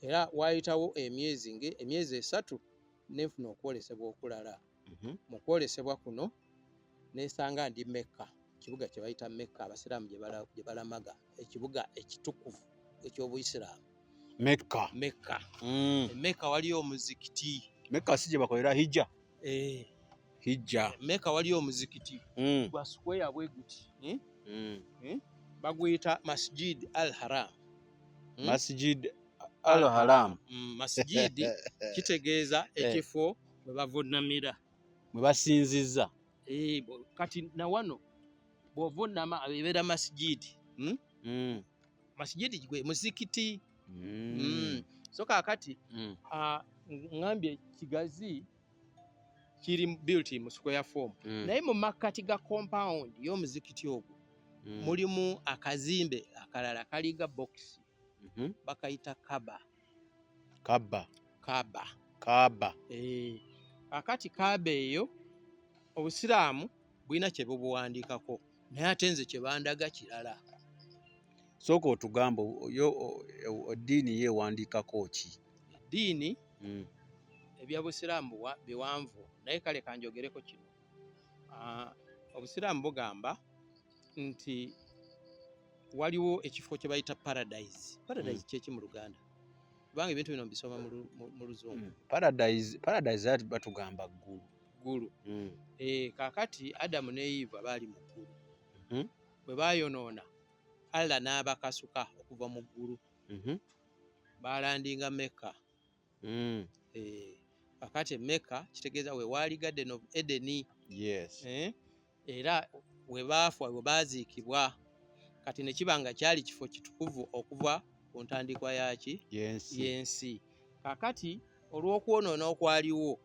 era waayitawo emyezi esatu nenfuna okwolesebwa okulala. Mu kwolesebwa kuno nesanga ndi Mecca, ekibuga kye bayita Mecca abasiraamu gye balamaga, ekibuga ekitukuvu eky'Obuyisiraamu. Mecca. Mecca waliyo omuzikiti. Mecca si gye bakolera hijja? Hijja. Mecca waliyo omuzikiti gwa square bwe guti. Baguyita Masjid al-Haram. Masjid al-Haram. Masjid kitegeeza ekifo mwe bavunamira, mwe basinziza. Kati na wano bw'ovunama ebeera masjid. Masjid gwe muzikiti. So kaakati ngambye kigazi kiri built mu square form. Naye mu makkati ga compound y'omuzikiti ogwo mulimu akazimbe akalala kaliga box. Bakayita Kaaba. Akati Kaaba eyo Obusiraamu bulina kye bubuwandiikako, naye ate nze kye bandaga kirala. Sooka otugamba eddiini yeewandiikako ki? Eddiini ebya Busiraamu biwanvu, naye kale kanjogereko kino. Obusiraamu bugamba nti waliwo ekifo kye bayita paradise. Paradise kyeki mu Luganda? Kubanga ebintu bino mbisoma mu Luzungu. Paradise batugamba ggulu. Kaakati Adamu ne Eva baali mu ggulu. Bwe baayonoona Allah n'abakasuka okuva mu ggulu. Baalandinga Mecca. Kaakati Mecca kitegeeza we waali Garden of Eden. Era we baafa we baaziikibwa. Kati ne kibanga kyali kifo kitukuvu okuva ku ntandikwa yaki y'ensi. Kaakati olw'okwonoona okwaliwo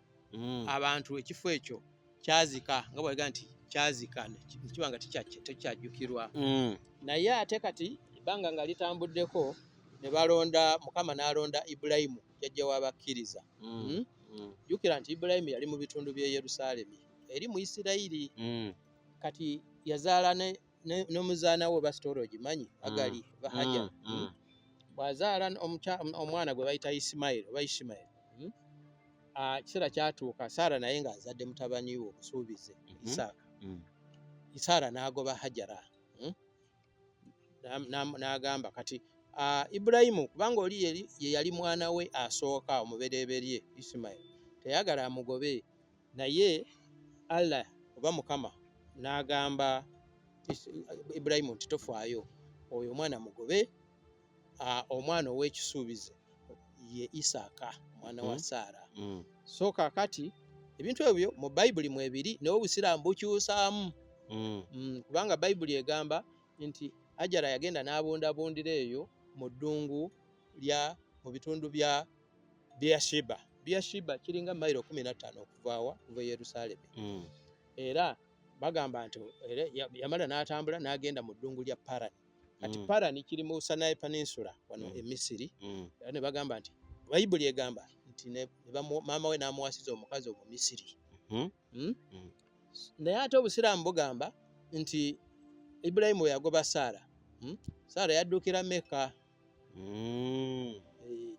abantu ekifo ekyo kyazika, nga bw'aga nti kyazika kibanga tekyajjukirwa. Naye ate kati ebbanga nga litambuddeko ne balonda, Mukama n'alonda Ibulayimu jjajja w'Abakkiriza. Jjukira nti Ibulayimu yali mu bitundu by'e Yerusaalemi eri mu Isirayiri. Kati yazaala n'omuzaana we basitoola ogimanyi, Agali Bahajja. Bw'azaala omwana gwe bayita Isimayiri oba Ishimayiri. Kiseera kyatuuka Saara naye ng'azadde mutabani we omusuubize Isaaka. Saara n'agoba Hajara. N'agamba kati Ibulayimu kubanga oli ye yali mwana we asooka omubereberye Isimayiri, teyagala amugobe, naye Allah oba Mukama n'agamba Ibulayimu nti tofaayo, oyo omwana mugobe, omwana ow'ekisuubize ye Isaaka mwana wa Saara. So kaakati ebintu ebyo mu Bayibuli mwebiri naye Obusiraamu bukyusaamu. Kubanga Bayibuli egamba nti Hajara yagenda n'abundabundira eyo mu ddungu mu bitundu bya Beersheba. Beersheba kiringa mayiro 15 okuva e Yerusaalemi. Era bagamba nti yamala n'atambula n'agenda mu ddungu lya Parani. Kati Parani kiri mu Sinai Peninsula wano e Misiri. Era ne bagamba nti Bayibuli egamba nti maama we n'amuwasiza omukazi Omumisiri. Naye ate Obusiraamu bugamba nti Ibulayimu yagoba Saara. Saara yaddukira Mecca.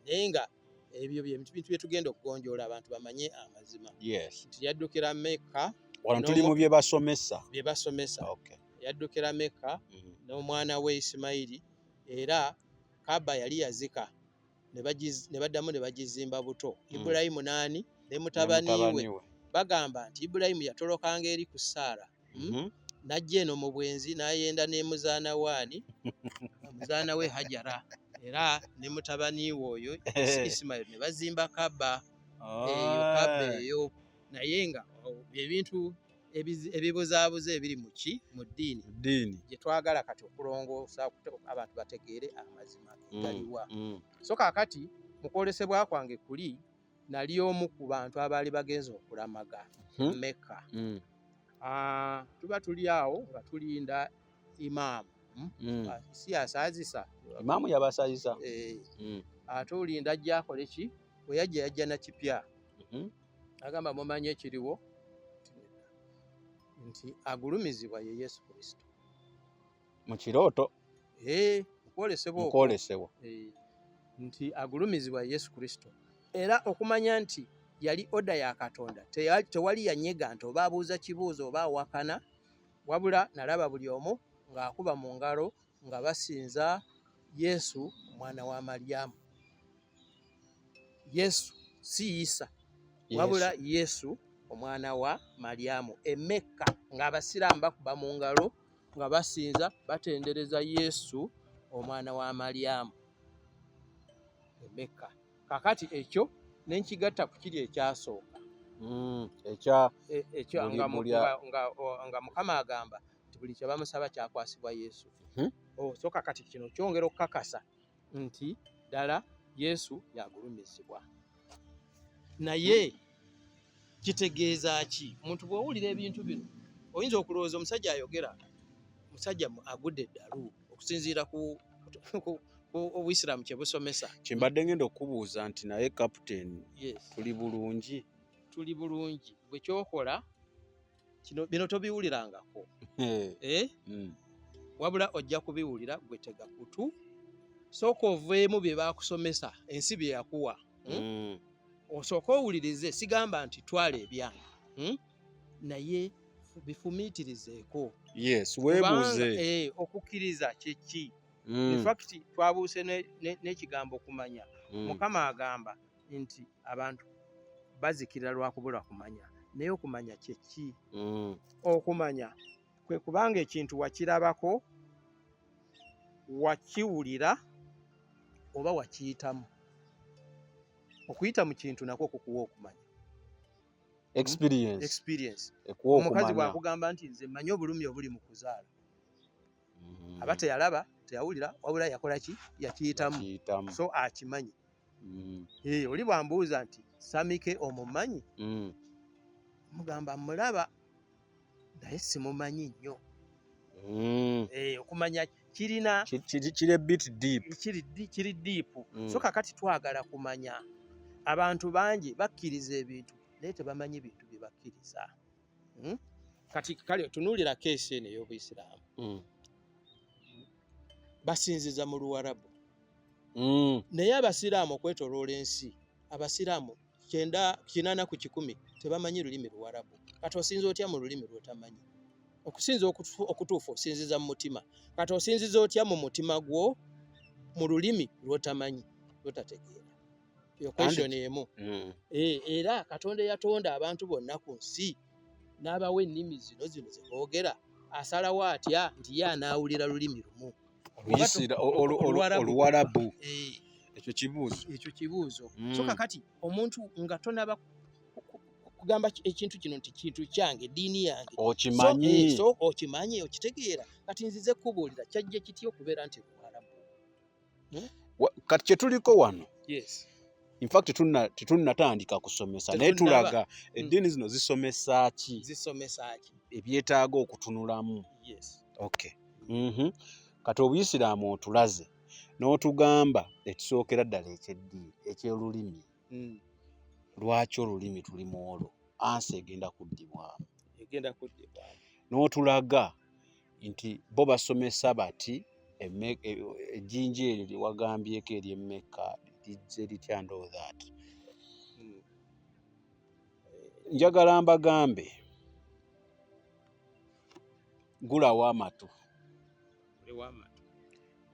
Naye nga ebyo bintu bye tugenda okugonjoola abantu bamanye amazima. Nti yaddukira Mecca. Wano tuli mu bye basomesa. Yaddukira Mecca n'omwana we Isimayiri, era Kaaba yali yazika ne baddamu ne bagizimba buto. Ibulayimu n'ani ne mutabani we. Bagamba nti Ibulayimu yatolokanga eri ku Saara. Najja eno mu bwenzi n'ayenda ne muzaana waani muzaana we Hajara, era ne mutabani we oyo Isimayiri ne bazimba Kaaba. Kaaba eyo naye nga ebintu ebibuzaabuza ebiri mu ddiini gye twagala kati okulongoosa abantu bategeere amazima galiwa. So kaakati mu kwolesebwa kwange kuli nali omu ku bantu abaali bagenze okulamaga Mecca. Tuba tuli awo nga tulinda imaamu. Si asaazisa. Imaamu yabasaazisa. Ate olinda ajja akole ki? Bwe yajja na kipya. Agamba mumanye ekiriwo nti agulumizibwa ye Yesu Kristo. Mu kirooto. Mukwolesebwa. nti agulumizibwa Yesu Kristo, era okumanya nti yali oda ya Katonda, tewali yanyega nti oba abuuza kibuuzo oba awakana, wabula nalaba buli omu ng'akuba mu ngalo nga basinza Yesu omwana wa Maryamu. Yesu si Isa, wabula Yesu omwana wa Maryamu. Emeka ng'Abasiraamu bakuba mu ngalo nga basinza batendereza Yesu omwana wa Maryamu. Emeka. Kakati ekyo nenkigatta ku kiri ekyasooka. Nga Mukama agamba nti buli kye bamusaba kyakwasibwa Yesu. So kakati kino kyongera okukakasa nti ddala Yesu yagulumizibwa. Naye kitegeeza ki? Omuntu bw'owulira ebintu bino oyinza okulowooza omusajja ayogera, musajja agudde eddalu okusinziira ku Obuyisiraamu kye busomesa. Kimbadde ngenda okubuuza nti naye kapiteeni, tuli bulungi? Tuli bulungi. Bwe kyokola bino tobiwulirangako. Wabula ojja kubiwulira gwe tega kutu. Sooka oveemu bye baakusomesa, ensi bye yakuwa. Osooka owulirize, sigamba nti twala ebyange. Naye bifumiitirizeeko. Weebuuze. Okukkiriza kye ki? In fact twabuuse n'ekigambo kumanya. Mukama agamba nti abantu bazikira lwa kubula kumanya. Naye okumanya kye ki? Okumanya kwe kubanga ekintu wakirabako, wakiwulira oba wakiyitamu. Okuyita mu kintu nakwo kukuwa okumanya. Experience. Omukazi bw'akugamba nti nze mmanyi obulumi obuli mu kuzaala, aba teyalaba, teyawulira, wabula yakola ki? Yakiyitamu. So akimanyi. Oli bwambuuza nti Samike omumanyi? Mugamba mulaba naye simumanyi nnyo. Okumanya kirina kiri deep. So kakati twagala kumanya. Abantu bangi bakkiriza ebintu naye tebamanyi bintu bye bakkiriza. Kati kale tunuulira keesi eno ey'Obuyisiraamu. Basinziza mu Luwarabu. Naye Abasiraamu okwetooloola ensi, Abasiraamu 80 ku 100 tebamanyi lulimi Luwarabu. Kati osinza otya mu lulimi lw'otamanyi? Okusinza okutuufu osinziza mu mutima. Kati osinziza otya mu mutima gwo mu lulimi lw'otamanyi, lw'otategeera? Yo question emu. Era Katonda yatonda abantu bonna ku nsi n'abawa ennimi zino ze boogera, asalawo atya nti ye anaawulira lulimi lumu. Oluwarabu. Ekyo kibuuzo. So kakati omuntu nga tonaba kugamba ekintu kino nti kintu kyange, eddiini yange, okimanyi. So okimanyi, okitegeera. Kati nzize kubuulira kyajja kitya okubeera nti Luwarabu? Kati kye tuliko wano. Yes. In fact tetunnatandika kusomesa naye tulaga eddiini zino zisomesa ki? Ebyetaaga okutunulamu. Okay. Kati Obuyisiraamu otulaze n'otugamba ekisookera ddala eky'eddiini, eky'olulimi. Lwaki olulimi tulimu olwo? Ansi egenda kuddibwamu. N'otulaga nti bo basomesa bati ejjinja eryo lye wagambyeko ery'Emmeka lijje litya and all that. Njagala mbagambe gulawo amatu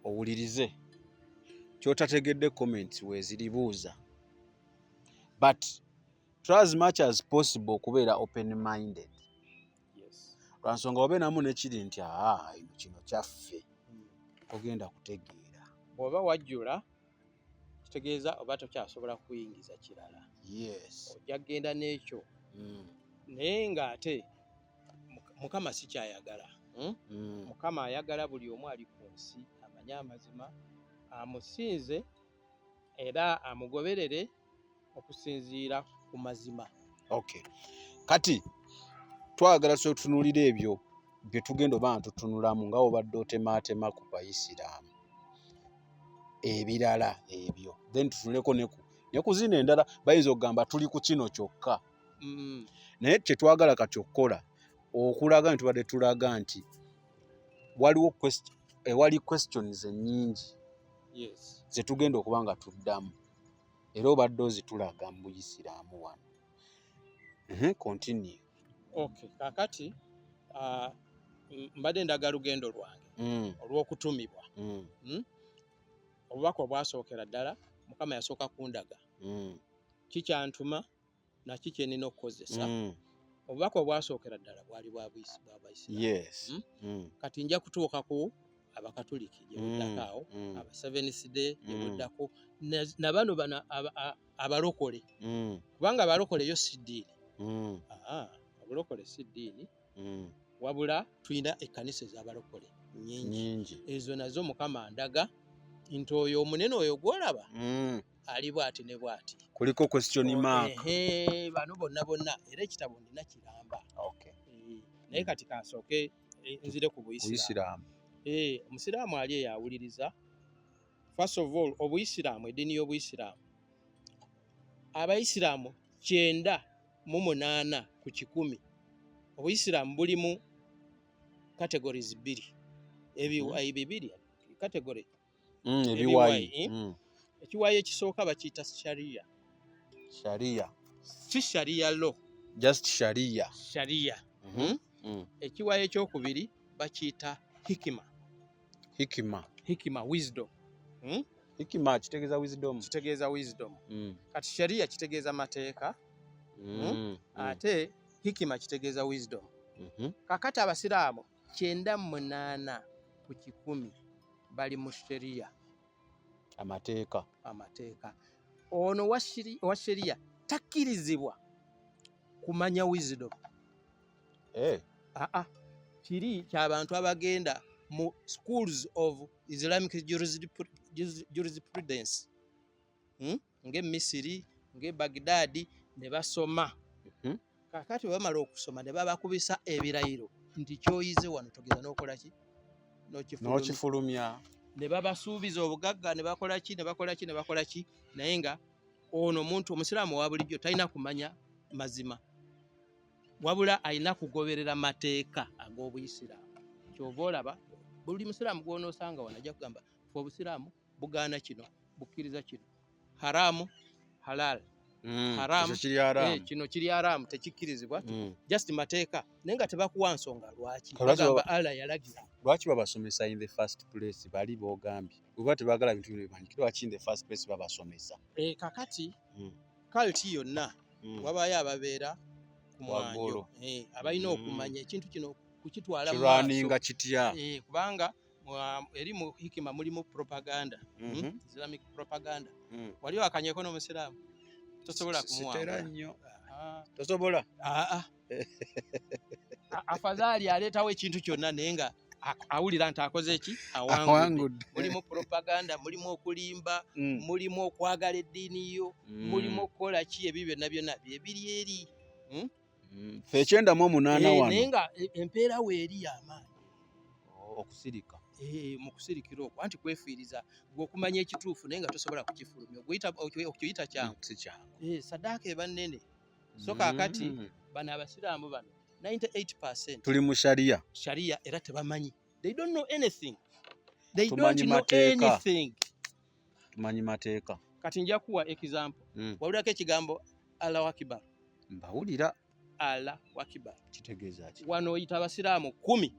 owulirize kyotategedde comments weeziribuuza, but try as much as possible okubeera open minded. Lwansonga wabe namu nekiri nti ino kino kyaffe ogenda kutegeera. Bw'oba wajjula kitegeeza oba tokyasobola kuyingiza kirala. Ojja kgenda n'ekyo. Naye ng'ate Mukama si kyayagala. Mukama ayagala buli omu ali ku nsi amanye amazima, amusinze era amugoberere okusinziira ku mazima. Okay. Kati twagala tutunuulira ebyo bye tugenda oba tutunulamu nga obadde otemaatema ku Bayisiraamu. Ebirala ebyo then tutunuleko ne ku zino endala bayinza okugamba tuli ku kino kyokka. Naye kye twagala kati okukola okulaga nti tubadde tulaga nti waliwo wali questions ennyingi yes ze tugenda okuba nga tuddamu era obadde ozitulaga mu Buyisiraamu wano. Continue. Okay, kakati mbadde ndaga lugendo lwange olw'okutumibwa. Obubaka obwasookera ddala Mukama yasooka kundaga kikyantuma naki kye nnina okukozesa. Obubaka obwasookera ddala bwali bwa Bayisiraamu. Yes. Kati nja kutuuka ku Abakatuliki gye buddako awo, aba Seventh Day gye buddako, na bano abalokole, kubanga abalokole yo si ddiini. Abalokole si ddiini, wabula tulina ekkanisa ez'abalokole nnyingi. Ezo nazo Mukama andaga nti oyo omunene oyo gw'olaba ali bw'ati ne bw'ati. Kuliko question mark. Bano bonna era ekitabo ndina kiramba. Naye kati kansooke nzire ku Buyisiraamu. Omusiraamu ali eyo awuliriza. First of all, Obuyisiraamu, eddiini y'Obuyisiraamu, Abayisiraamu 98 ku 100. Obuyisiraamu bulimu categories 2. Ebiwayi bibiri, category ebiwayi. Ekiwayi ekisooka bakiyita sharia. Si sharia law, just sharia. Ekiwayi ekyokubiri bakiyita hikima, wisdom. Hikima kitegeeza wisdom. Kati sharia kitegeeza mateeka, ate hikima kitegeeza wisdom. Kakati Abasiraamu 98 ku 100 bali mu sharia, amateeka. Ono wa sharia takkirizibwa kumanya wisdom. Kiri ky'abantu abagenda mu schools of Islamic jurisprudence ng'e Misiri, ng'e Baghdad, ne basoma. Kakati bamala okusoma ne babakubisa ebirayiro nti kyoyize wano togeza n'okola ki? N'okifulumya. Ne babasuubiza obugagga, ne bakola ki? Naye nga ono omuntu Omusiraamu wa bulijjo talina kumanya mazima, wabula alina kugoberera mateeka ag'Obuyisiraamu. Kyova olaba buli Musiraamu gw'onoosanga wano ajja kugamba Obusiraamu bugaana kino, bukkiriza kino, haraamu, halal. Haraamu kino kiri haraamu, tekikkirizibwa, just mateeka. Naye nga tebakuwa nsonga lwaki. Bagamba Allah yalagira. Lwaki babasomesa in the first place? Bali boogambye oba tebaagala bintu bino bimanyike, lwaki in the first place babasomesa? Kakati kaliti yonna wabaayo ababeera ku mwanjo, abalina okumanya ekintu kino kukitwala mu maaso, kubanga eri mu hikima mulimu propaganda, Islamic propaganda. Wali wakanyeko n'Omusiraamu tosobola kumuwangula. Tosobola? Afadhali aleetawo ekintu kyonna naye nga awulira nti akoze eki? Awangudde. Mulimu propaganda, mulimu okulimba, mulimu okwagala eddiini yo, mulimu okukola ki? Ebyo byonna byebiri eri. Ffe 98 wano. Naye nga empeera weeri y'amaanyi. Okusirika. Mu kusirikira okwo anti kwefiiriza gwe okumanya ekituufu naye nga tosobola kukifulumya, okiyita kyangu. Sadaaka eba nnene. So kaakati bano Abasiraamu bano 98% tuli mu sharia era tebamanyi. They don't know anything. Tumanyi mateeka. Kati nja kuwa example. Wawulirako ekigambo Allahu Akbar? Mbawulira. Allahu Akbar kitegeeza ki? Wano oyita Abasiraamu 10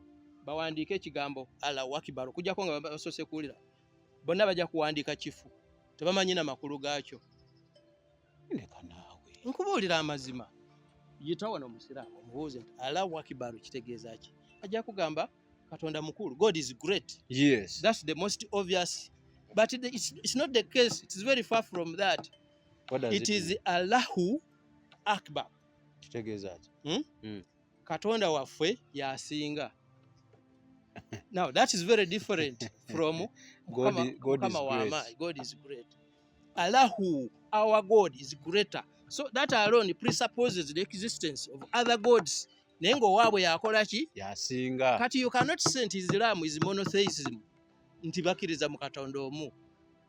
bawandiika ekigambo Allahu Akbar, okujjako nga basoose kuwulira. Bonna bajja kuwandiika kifu, tebamanyi na makulu gaakyo. Leka naawe nkubuulira amazima. Yita wano Omusiraamu omubuuze nti Allahu Akbar kitegeeza ki? Ajja kugamba Katonda mukulu, God is great. Yes, that's the most obvious, but it's not the case. It's very far from that. What does it is Allahu Akbar kitegeeza ki? Katonda waffe yasinga. Now that is very different from God is great. God is great. Allahu, our God, is greater. So that alone presupposes the existence of other gods. Nengo waabwe yakola ki? Yasinga. Kati you cannot say nti Islam is monotheism, nti bakkiriza mu Katonda omu.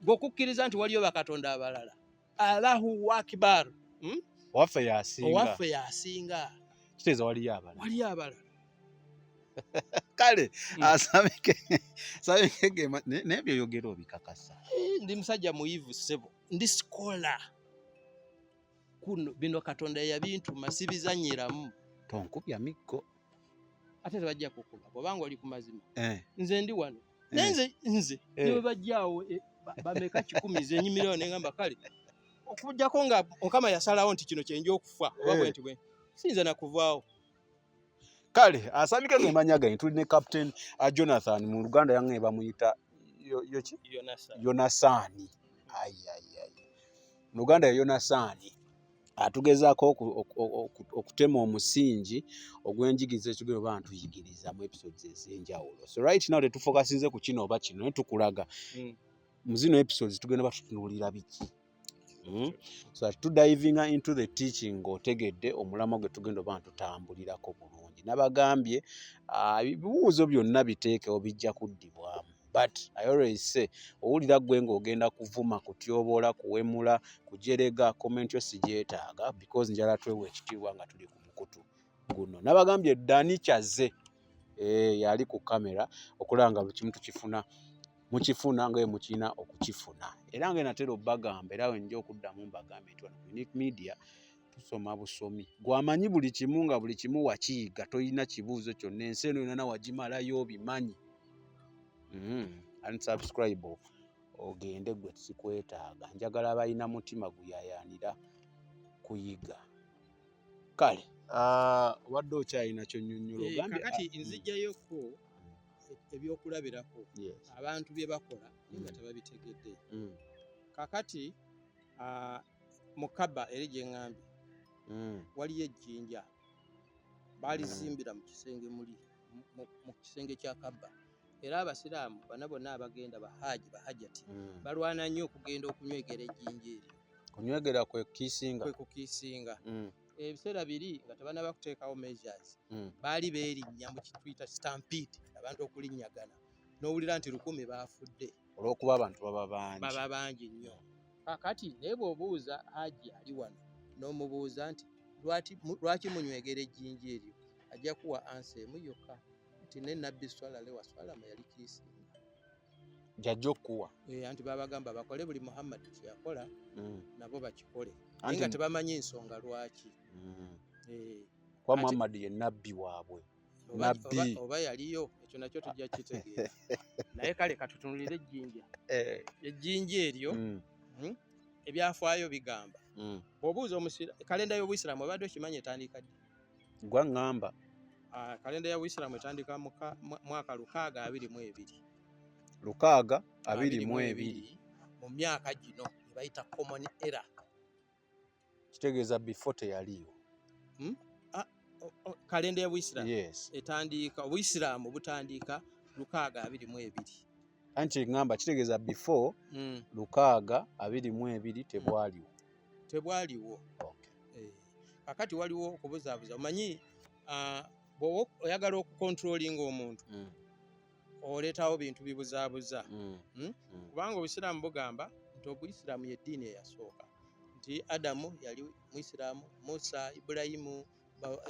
Gwokukkiriza nti waliyo bakatonda abalala. Allahu Akbar. Waffe yasinga. Waffe yasinga. Kitegeeza waliyo abalala. Waliyo abalala. kale asabike nebyo yogera obikakasa. Ndi musajja muyivu ssebo, ndi sikola kuno bino Katonda yabintu masibizanyiramu tonkubya miggo ate tebajja kukuba bw'obanga oli ku mazima. Nze ndi wano nze niwe bajjaawo bameka 10 nze nnyimirawo ne ngamba kale okujjako nga Mukama yasalawo nti kino kyenja okufa oba bwe nti bwe siyinza na kuvaawo. Kale asabike ge Manya gange tuli ne Captain Jonathan mu Luganda yange bamuyita Yonasani. Mu Luganda ya Yonasani atugezaako okutema omusingi ogw'enjigiriza ekigero bantu yigiriza mu episodes ezenjawulo. So right now tetufokasinze ku kino oba kino netukulaga mu zino episodes tugenda batutunuulira biki. So to diving into the teaching otegedde omulamwa gwe tugenda oba tutambulirako bulungi. Nabagambye ebibuuzo byonna biteekewo bijja kuddibwamu. But I always say owulira gwe ng'ogenda kuvuma kutyoboola kuwemula kujerega comment yo sigyetaaga because njala twewa ekitiibwa nga tuli ku mukutu guno. Nabagambye Dani Kyaze yali ku kamera okulanga buli kimu tukifuna mukifuna nga mukina okukifuna era nga natero bagamba era wenja okuddamu mbagambe nti Unique Media tusoma busomi gwamanyi buli kimu nga buli kimu wakiyiga toyina kibuuzo kyonna ensi eno yonna wagimalayo obimanyi. Unsubscribe ogende gwe sikwetaaga njagala abalina mutima guyayanira kuyiga. Kale wadde okyalina kyonnyonnyola ogambye kakati nzijjayoko ebyokulabirako abantu bye bakola nga tebabitegedde. Kakati mukaba eri gye ŋŋambye waliyo ejjinja baalizimbira mu kisenge mu kisenge kya Kabba era abasiraamu bana bonna abagenda bahajati balwana nnyo okugenda okunywegera ejjinja eryo. Kunywegera kwe kukiisinga ebiseera biri nga tebanaba kuteekawo measures baali beerinnya mu kituyita stampede abantu okulinnyagana n'owulira nti 100 baafudde olw'okuba abantu baba bangi nnyo. Kakati naye bw'obuuza haji ali wano n'omubuuza nti lwaki munywegera ejjinja eryo ajja kuwa ansa emu yokka nti ne nabbi swala waswalama yali kiisinga jajja okuwa anti babagamba bakole buli Muhammad kyeyakola nabo bakikole naye nga tebamanyi nsonga lwaki. Kwa Muhammad ye nabbi waabwe oba yaliyo ekyo nakyo tujja kitegeera naye kale katutunulire ejjinja eryo ebyafaayo bigamba bw'obuuza kalenda y'Obuyisiraamu obadde okimanyi etandika ddi? Gwa ŋŋamba kalenda y'Obuyisiraamu etandika mwaka 622 mu myaka gino ne bayita common era. Kitegeeza before teyaliyo kalenda y'Obuyisiraamu etandika Obuyisiraamu butandika 622 anti ŋŋamba kitegeeza before 622 tebwaliwo. Kakati waliwo okubuzaabuza omanyi bw'oba oyagala okukontrolinga omuntu oleetawo bintu bibuzaabuza kubanga Obuyisiraamu bugamba nti Obuyisiraamu y'eddiini eyasooka nti Adamu yali Muyisiraamu, Musa, Ibulayimu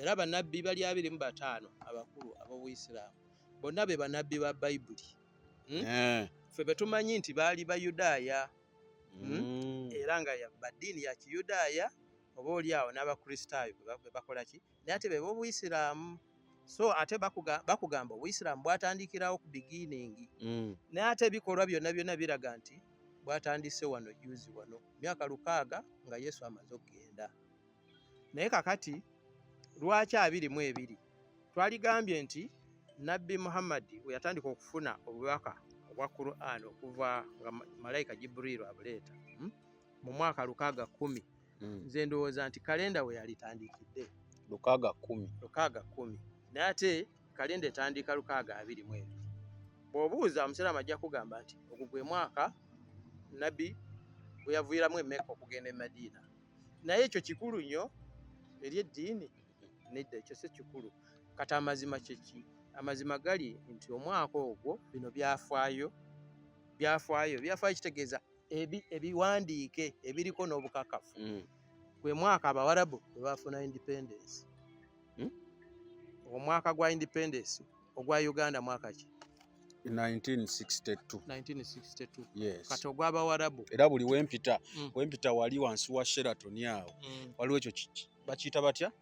era bannabbi bali 25 abakulu ab'Obuyisiraamu bonna be bannabbi ba Bayibuli. Ffe betumanyi nti baali Bayudaaya era nga baddiini ya Kiyudaaya oba oliawo n'Abakristaayo bakola ki naye ate be b'Obuyisiraamu. So ate bakugamba Obuyisiraamu bwatandikirawo ku beginning naye ate ebikolwa byonna biraga nti bwatandise wano juzi wano myaka 600 nga Yesu amaze okugenda. Naye kakati lwaki 22 twaligambye nti Nabbi Muhammad we yatandika okufuna obubaka obwa Qur'an okuva nga malayika Jibril abuleeta mu mwaka 610 nze ndowooza nti kalenda we yalitandikidde 610 naye ate kalenda etandika 622. Bw'obuuza omusiraamu ajja kugamba nti ogwo gwe mwaka Nabbi bwe yaviiramu e Mecca okugenda e Madiina. Naye ekyo kikulu nnyo eri eddiini nedda ekyo si kikulu. Kati amazima kyeki? Amazima gali nti omwaka ogwo bino byafaayo kitegeeza ebiwandiike ebiriko n'obukakafu gwe mwaka Abawarabu bwe bafuna independence. Omwaka gwa independence ogwa Uganda mwaka ki? 1962. Yes. Kati ogw'Abawarabu. Era buli wempita wali wansi wa Sheraton awo. Waliwo ekyo bakiyita batya?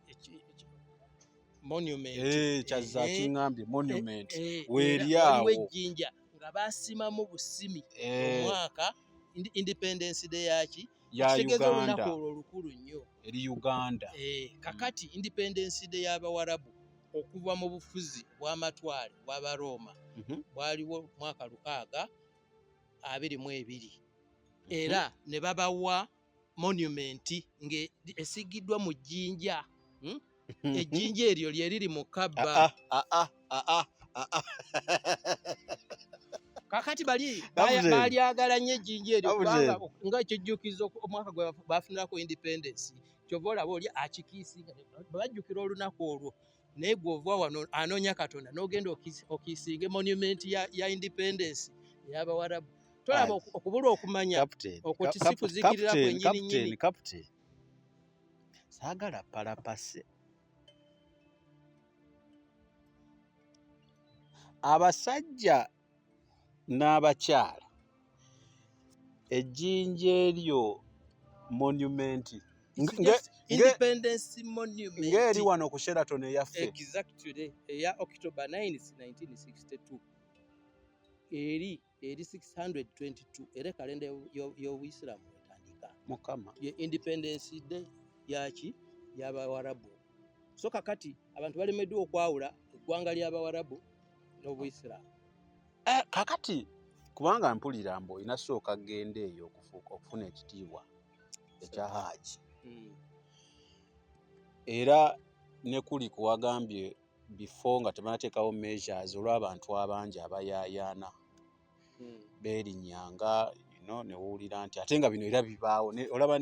Monument. Kyazza kingambye monument. Weeri awo. Waliwo ejjinja nga baasimamu busimi omwaka Independence Day yaki? Ya Uganda. Olunaku olwo olukulu nnyo. Eri Uganda. Kakati Independence Day y'Abawarabu okuva mu bufuzi bw'amatwale bw'Abaroma bwaliwo mwaka 622. Era ne babawa monument ng'esigiddwa mu jjinja. Ejjinja eryo lye riri mu Kabba. Kakati balyagala nnyo ejjinja eryo kubanga nga ekijjukizo omwaka gwe bafunirako independence. Kyova olaba oli akikiisinga bajjukira olunaku olwo. Naye gw'ova wano anoonya Katonda n'ogenda okiisinga monument ya independence ey'Abawarabu. Tolaba okubula okumanya okwo si kuzikirira kwennyini. Captain, saagala palapase. Abasajja n'abakyala ejjinja eryo monument Independence Monument ng'eri wano ku Sheraton eyaffe. Exactly, eya October 9, 1962. Eri 622 era kalenda y'Obuyisiraamu etandika. Mukama. Ye Independence Day yaki y'Abawarabu. So kakati abantu balemeddwa okwawula eggwanga ly'Abawarabu n'Obuyisiraamu. Kakati kubanga mpulira mbu inasooka genda eyo okufuna ekitiibwa ekya Hajji. Era ne kuli kuwagambye before nga tebanateekawo measures olw'abantu abangi abayaayaana beerinnyanga ne wuwulira nti ate nga bino era bibaawo olaba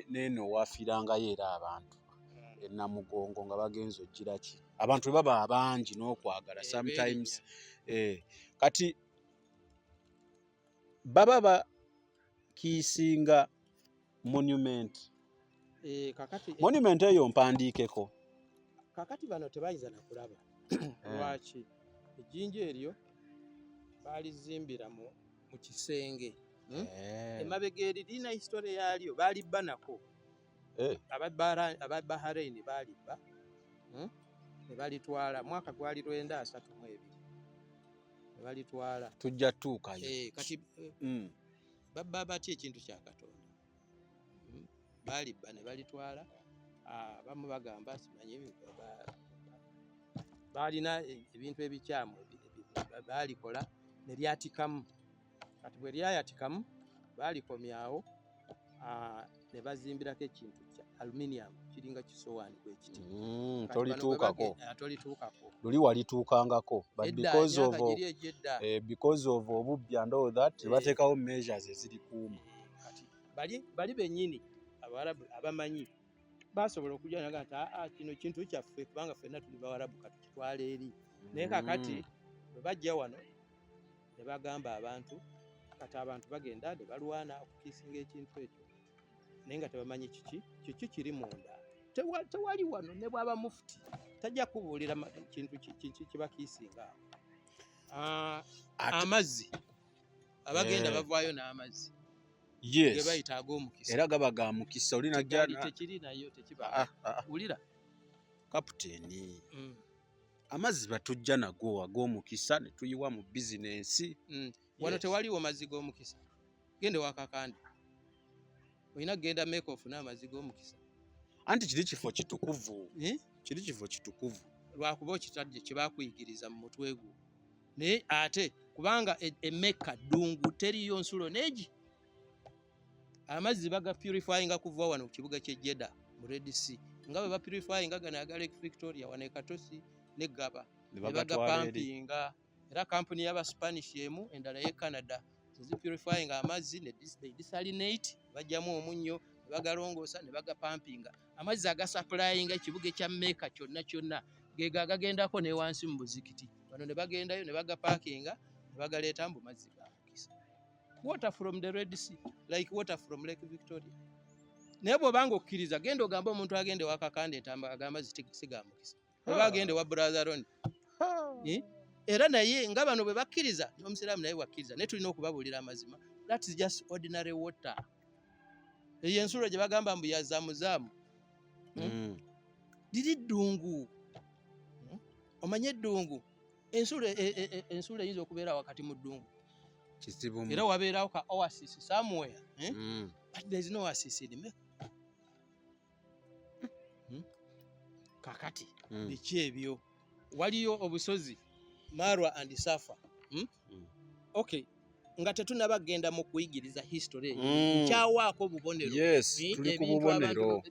neno waafiirangayo era abantu Namugongo nga bagenza ogira ki abantu baba abangi n'okwagala sometimes kati baba bakiisinga monument. Kakati monument eyo mpandiikeko. Kakati bano tebayinza na kulaba. Lwaki? Ejjinja eryo baalizimbira mu kisenge. Emabega eri lirina history yaalyo baalibba nako. Aba Bahrain baalibba ne balitwala mwaka gwali 932 ne balitwala. Tujja tuukayo. Kati babba batya ekintu kya Katonda. Balibba ne balitwala. Bamu bagamba simanyi baalina ebintu ebikyamu baalikola ne lyatikamu. Kati bwe lyayatikamu baalikomyawo ne bazimbirako ekintu kya aluminium kiringa kisowaani bwe kiti. Tolituukako. Tolituukako. Luli walituukangako. But because of obubbi and all that bateekawo measures eziri kuuma. Bali bennyini Abawarabu abamanyi basobola okujja naga nti kino kintu kyaffe kubanga ffenna tuli Bawarabu katukitwala eri. Naye kakati bwe bajja wano ne bagamba abantu kati abantu bagenda ne balwana okukiisinga ekintu ekyo naye nga tebamanyi kiki kiri munda. Tewali wano ne bwaba mufuti tajja kubuulira kintu kibakiisinga. Amazzi abagenda bavaayo n'amazzi. Yes. Gebayita ag'omukisa. Era gaba ga mukisa olina jana. Tekiri nayo tekiba. Ulira. Kapiteeni. Amazzi batujja nago ag'omukisa ne tuyiwa mu bizinensi. Wano tewaliwo mazzi g'omukisa. Gende wakakandi. Olina genda make off n'amazzi g'omukisa. Anti kiri kifo kitukuvu. Kiri kifo kitukuvu. Lwakuba kitadde kibakuyigiriza mu mutwe gwo. Naye ate kubanga Mecca ddungu teriyo nsulo neegi. Amazzi baga purifyinga kuva wano ku kibuga ky'e Jeddah mu Red Sea. Nga bwe ba purifyinga gano aga Lake Victoria wane Katosi ne Gaba. Ne baga pumpinga. Era kampuni y'aba Spanish emu endala y'e Canada zi purifyinga amazzi ne desalinate bajjamu omunnyo ne bagalongoosa ne baga pumpinga. Amazzi aga supplyinga ekibuga kya Mecca kyonna ge gagendako ne wansi mu buzikiti. Bano ne bagendayo ne baga parkinga ne bagaleeta mbu mazzi ga mukisa. Water from the Red Sea, like water from Lake Victoria. Naye bw'obanga okkiriza genda ogamba omuntu agende wakakande entamba agamba zitiga mukisa. Oba agende wa Brother Ron era naye nga bano bwe bakkiriza n'omusiraamu naye wakkiriza naye tulina okubabuulira amazima. That is just ordinary water. Eyo ensulo gye bagamba mbu yazamuzaamu liri ddungu. Omanye eddungu ensulo eyinza okubeera wakati mu ddungu era wabeerawo ka oasis somewhere but there is no oasis in me. Kakati biki ebyo? Waliyo obusozi Marwa and Safa. Okay, nga tetunabagenda mu kuyigiriza history eyo kyawaako bubonero tuli ku bubonero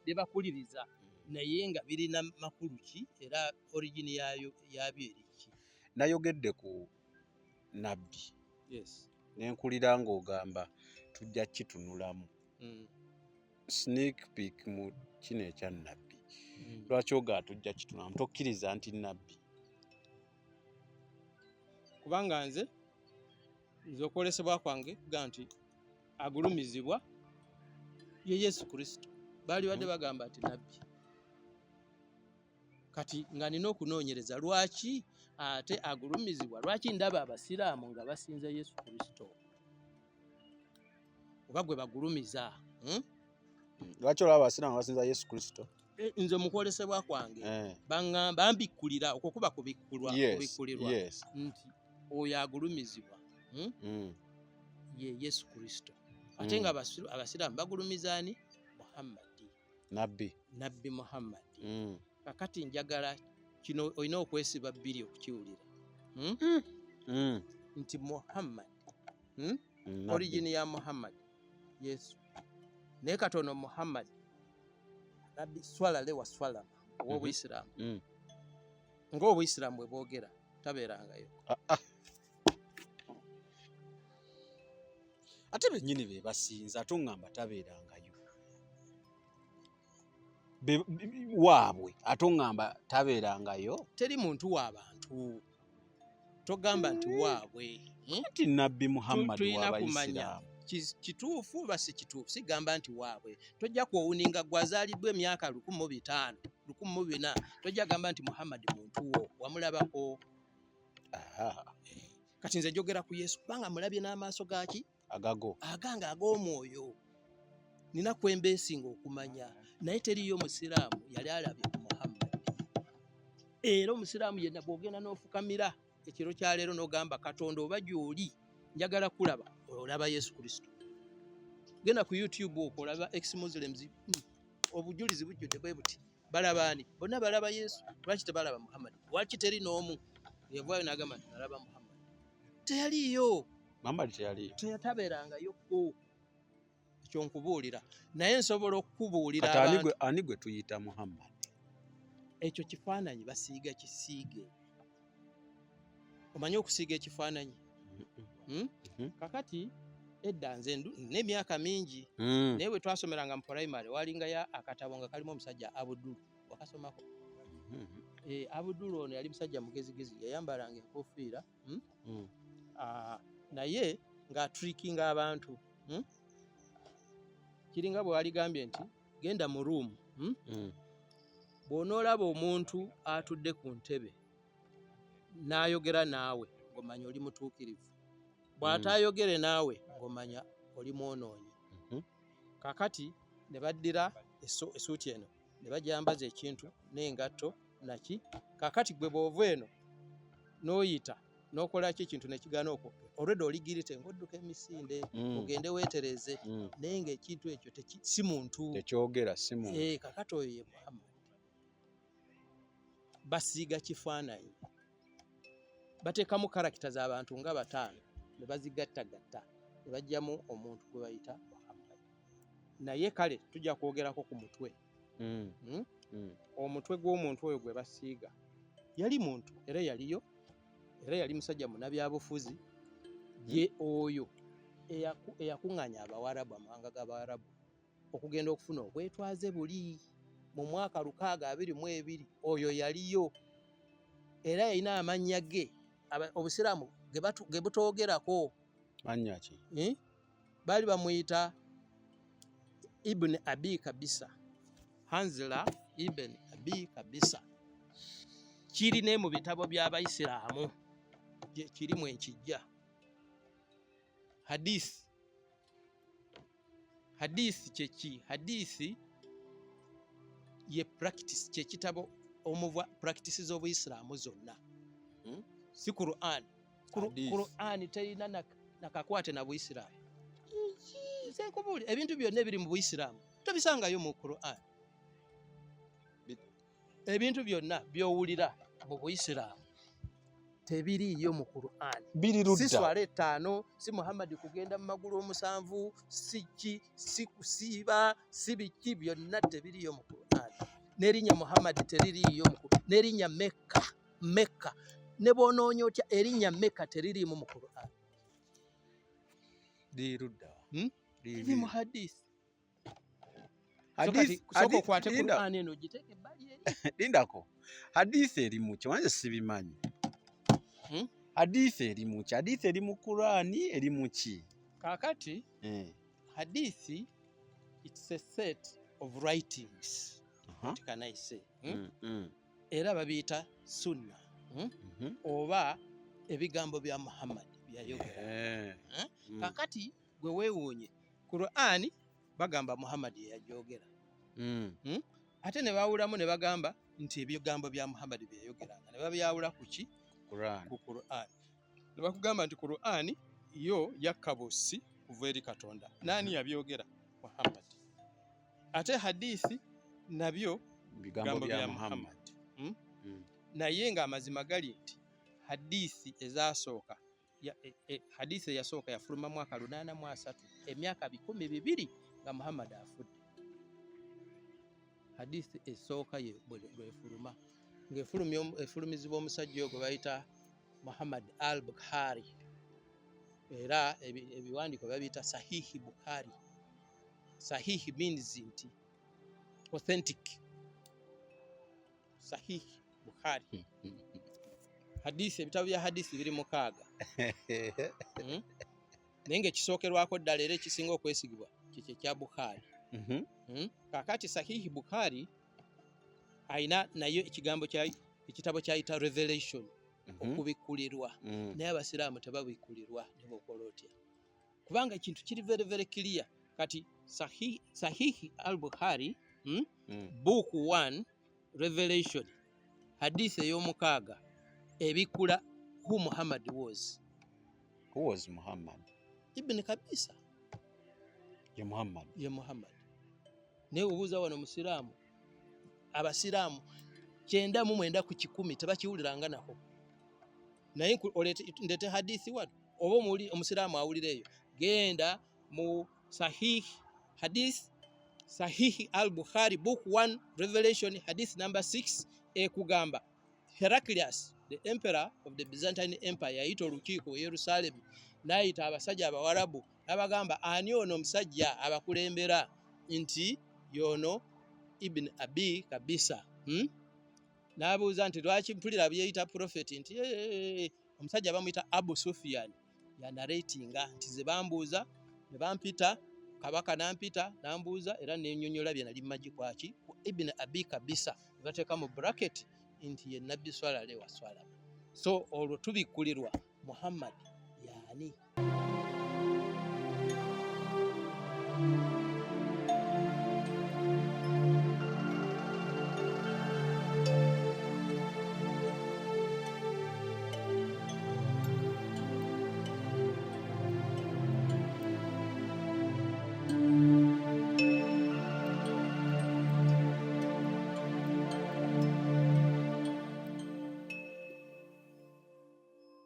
bye bakuliriza naye nga birina makulu ki era origin yabyo eriki. Nayogedde ku nabbi nenkulira ng'ogamba tujja kitunulamu sneak peek mu kino ekya nabbi. Lwaki ogaa tujja kitunulamu? Tokkiriza nti nabbi? Kubanga nze okwolesebwa kwange kuga nti agulumizibwa ye Yesu Kristo. Baali badde bagamba nti nabbi. Kati nga nina okunoonyereza lwaki ate agulumizibwa. Lwaki ndaba abasiraamu nga basinza Yesu Kristo oba gwe bagulumiza? Lwaki olaba abasiraamu basinza Yesu Kristo? Nze mu kwolesebwa kwange baŋŋamba mbikkulira okwo kuba kubikkulirwa nti oyo agulumizibwa ye Yesu Kristo. Ate nga abasiraamu bagulumiza ani? Muhammadi, nabbi Muhammadi. Kakati njagala kino olina okwesiba bbiri okukiwulira nti Muhammad origin ya Muhammad Yesu naye katono Muhammad nabbi swalale wa swalama ow'Obuyisiraamu ng'Obuyisiraamu bwe bwogera tabeerangayo. Ate bennyini be basinza toŋŋamba tabeerangayo waabwe atoŋŋamba tabeerangayo. Teri muntu w'abantu togamba nti waabwe nti nabbi Muhammad w'Abayisiraamu kituufu oba si kituufu sigamba nti waabwe. Tojja kwowuninga gwazaaliddwa emyaka 1500 1400 tojja gamba nti Muhammad muntu wo wamulabako. Kati nze njogera ku Yesu kubanga mulabye n'amaaso gaki aganga ag'omwoyo. Nina kwembeesinga okumanya naye teriyo musiraamu yali alabye ku Muhammad. Era omusiraamu yenna bw'ogenda n'ofukamira ekiro kya leero n'ogamba Katonda oba gy'oli njagala kulaba, olaba Yesu Kristo. Genda ku YouTube okolaba ex-Muslims obujulizi bujjudde bwe buti. Balaba ani? Bonna balaba Yesu. Lwaki tebalaba Muhammad? Lwaki teri n'omu yavaayo n'agamba nti nalaba Muhammad? Teyaliyo. Muhammad teyaliyo. Tabeerangayo ko. Ekyo nkubuulira. Naye nsobola okukubuulira abantu. Ani gwe tuyita Muhammad? Ekyo kifaananyi basiiga kisiige. Omanyi okusiiga ekifaananyi? Kakati edda nze n'emyaka mingi naye bwe twasomeranga mu primary walingayo akatabo nga kalimu omusajja Abudulu wakasomako. Abudulu ono yali musajja mugezigezi yayambalanga enkofiira naye ng'atrikinga abantu. Kiringa bwe waligambye nti genda mu ruumu bw'onoolaba omuntu atudde ku ntebe n'ayogera naawe ng'omanya oli mutuukirivu, bw'ataayogere naawe ng'omanya oli mwonoonyi. Kakati ne baddira essuuti eno ne bajambaza ekintu n'engatto naki. Kakati gwe bw'ova eno n'oyita n'okolaki ekintu ne kigaana okwo olwedde oligirite ng'odduka emisinde ogende weetereze naye ng'ekintu ekyo si muntu tekyogera si muntu. Kakati oyo ye Muhammad. Basiiga kifaananyi bateekamu karakita z'abantu nga 5 ne bazigattagatta ne bajjamu omuntu gwe bayita Muhammad. Naye kale tujja kwogerako ku mutwe. Omutwe gw'omuntu oyo gwe basiiga yali muntu era yaliyo era yali musajja munnabyabufuzi ye oyo eyakuŋŋanya Abawarabu amawanga g'Abawarabu okugenda okufuna obwetwaze buli mu mwaka 622 oyo yaliyo era yalina amannya ge Obusiraamu ge butoogerako. Manya ki? Baali bamuyita Ibn Abi Kabisa, Hanzala Ibn Abi Kabisa. kiri ne mu bitabo by'Abayisiraamu kirimu enkijja. Hadisi kyeki? Hadisi ye practice, kyekitabo omuva practice z'Obuyisiraamu zonna. Si Quran. Quran terina nakakwate na Buyisiraamu. Nkubuuli ebintu byonna ebiri mu Buyisiraamu tobisangayo mu Quran. Ebintu byonna byowulira mu Buyisiraamu tebiriyo mu Quran. Si swala 5, si Muhammad kugenda mu magulu 7, si kusiiba, si biki, byonna tebiriyo mu Quran. Nerinya Muhammad teririyo mu Quran. Nerinya Mecca ne bonoonya otya erinya Mecca teririmu mu Quran. Ni mu hadisi. Soko kwate Quran eno giteke bali eri. Lindako. Hadisi eri mu kiwanje sibimanyi. Hadisi eri mu ki? Hadisi eri mu Quran eri mu ki? Kakati hadisi, it's a set of writings. What can I say? Era babiyita sunna. Oba ebigambo bya Muhammad byayogera. Kakati gwe weewuunye Quran bagamba Muhammad yajogera. Ate ne bawulamu ne bagamba nti ebigambo bya Muhammad byayogeranga. Ne babyawula ku ki? Ku Quran. Ne bakugamba nti Quran yo yakabusi kuva eri Katonda. Nani yabyogera? Muhammad. Ate hadisi nabyo bigambo bya Muhammad. Naye nga amazima gali nti hadisi ezasooka hadisi eyasooka yafuluma mwaka 803, emyaka 200 nga Muhammad afudde. Hadisi esooka ye bwefuluma ng'efulumizibwa omusajja ogwo bayita Muhammad al-Bukhari. Era ebiwandiiko babiyita Sahihi Bukhari. Sahihi means nti authentic. Sahihi Bukhari. Hadisi, ebitabo bya hadisi biri 6. Naye ng'ekisookerwako ddala era ekisinga okwesigibwa kye kya Bukhari. Kakati Sahihi Bukhari ayina nayo ekitabo kyayita Revelation, okubikkulirwa. Naye Abasiraamu tebabikkulirwa ne bw'okola otya. Kubanga ekintu kiri very very clear. Kati Sahihi al-Bukhari, book 1 Revelation, hadisi ey'omukaaga ebikkula who Muhammad was. Who was Muhammad? Ibn Kabisa. Ye Muhammad. Naye obuuza wano Musiraamu, Abasiraamu 99 ku 10 tebakiwuliranga nako. Naye ndete hadisi wano oba Omusiraamu awulireyo, genda mu Sahihi al-Bukhari book 1 Revelation hadith number 6 ekugamba Heraclius, the emperor of the Byzantine Empire, yayita olukiiko Yerusalem, n'ayita abasajja Abawarabu n'abagamba ani ono omusajja abakulembera nti yono Ibn Abi Kabisa. N'abuuza nti lwaki mpulira byeyita prophet nti omusajja bamuyita Abu Sufyan. Ya narratinga nti ze bambuuza ne bampita, kabaka nampita nambuuza era nenyonyola bye nali magi kwaki ku Ibn Abi Kabisa, bateeka mu bracket nti ye Nabbi swala alaihi wasallam. So olwo tubikkulirwa Muhammad yani.